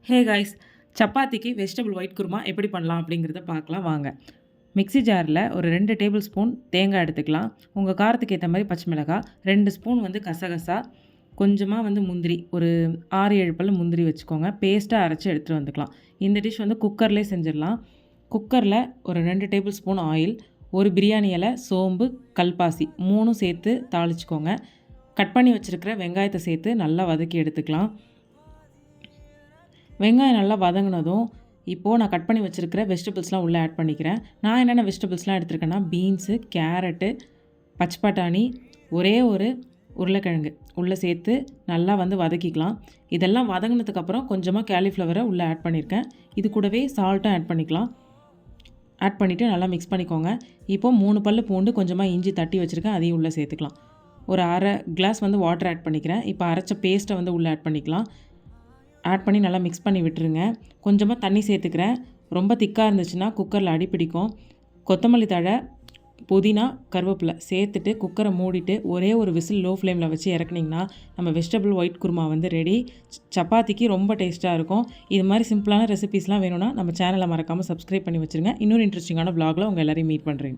Hey guys, சப்பாத்திக்கு vegetable white kurma எப்படி பண்ணலாம் அப்படிங்கிறத பார்க்கலாம் வாங்க. மிக்ஸி ஜாரில் ஒரு 2 டேபிள் ஸ்பூன் தேங்காய் எடுத்துக்கலாம். உங்கள் காரத்துக்கு ஏற்ற மாதிரி பச்சை மிளகாய், 2 ஸ்பூன் கசகசா, கொஞ்சமாக முந்திரி, ஒரு 6, 7 பல் முந்திரி வச்சுக்கோங்க. பேஸ்ட்டாக அரைச்சி எடுத்துகிட்டு வந்துக்கலாம். இந்த டிஷ் குக்கர்லேயே செஞ்சிடலாம். குக்கரில் ஒரு 2 டேபிள் ஸ்பூன் ஆயில், ஒரு பிரியாணி இலை, சோம்பு, கல்பாசி 3 சேர்த்து தாளிச்சிக்கோங்க. கட் பண்ணி வச்சுருக்கிற வெங்காயத்தை சேர்த்து நல்லா வதக்கி எடுத்துக்கலாம். வெங்காயம் நல்லா வதங்கினதும் இப்போது நான் கட் பண்ணி வச்சுருக்கிற வெஜிடபிள்ஸ்லாம் உள்ளே ஆட் பண்ணிக்கிறேன். நான் என்னென்ன வெஜிடபிள்ஸ்லாம் எடுத்துருக்கேன்னா பீன்ஸு, கேரட்டு, பச்சை பட்டாணி, ஒரே ஒரு உருளைக்கிழங்கு உள்ளே சேர்த்து நல்லா வதக்கிக்கலாம். இதெல்லாம் வதங்கினதுக்கப்புறம் கொஞ்சமாக காலிஃப்ளவரை உள்ளே ஆட் பண்ணியிருக்கேன். இது கூடவே சால்ட்டும் ஆட் பண்ணிக்கலாம். ஆட் பண்ணிவிட்டு நல்லா மிக்ஸ் பண்ணிக்கோங்க. இப்போது 3 பல் பூண்டு, கொஞ்சமாக இஞ்சி தட்டி வச்சுருக்கேன், அதையும் உள்ளே சேர்த்துக்கலாம். ஒரு அரை கிளாஸ் வாட்டர் ஆட் பண்ணிக்கிறேன். இப்போ அரைச்ச பேஸ்ட்டை உள்ளே ஆட் பண்ணிக்கலாம். ஆட் பண்ணி நல்லா மிக்ஸ் பண்ணி விட்டுருங்க. கொஞ்சமாக தண்ணி சேர்த்துக்கிறேன். ரொம்ப திக்காக இருந்துச்சுன்னா குக்கரில் அடிப்பிடிக்கும். கொத்தமல்லி தழை, புதினா, கருவேப்பிலை சேர்த்துட்டு குக்கரை மூடிட்டு ஒரே ஒரு விசில் லோ ஃப்ளேமில் வச்சு இறக்குனிங்கன்னா நம்ம வெஜிடபிள் ஒயிட் குருமா ரெடி. சப்பாத்திக்கு ரொம்ப டேஸ்ட்டாக இருக்கும். இது மாதிரி சிம்பிளான ரெசிபீஸ்லாம் வேணும்னா நம்ம சேனலை மறக்காமல் சப்ஸ்கிரைப் பண்ணி வச்சுருங்க. இன்னொரு இன்ட்ரெஸ்டிங்கான வ்ளாகில் உங்கள் எல்லோரையும் மீட் பண்ணுறேன்.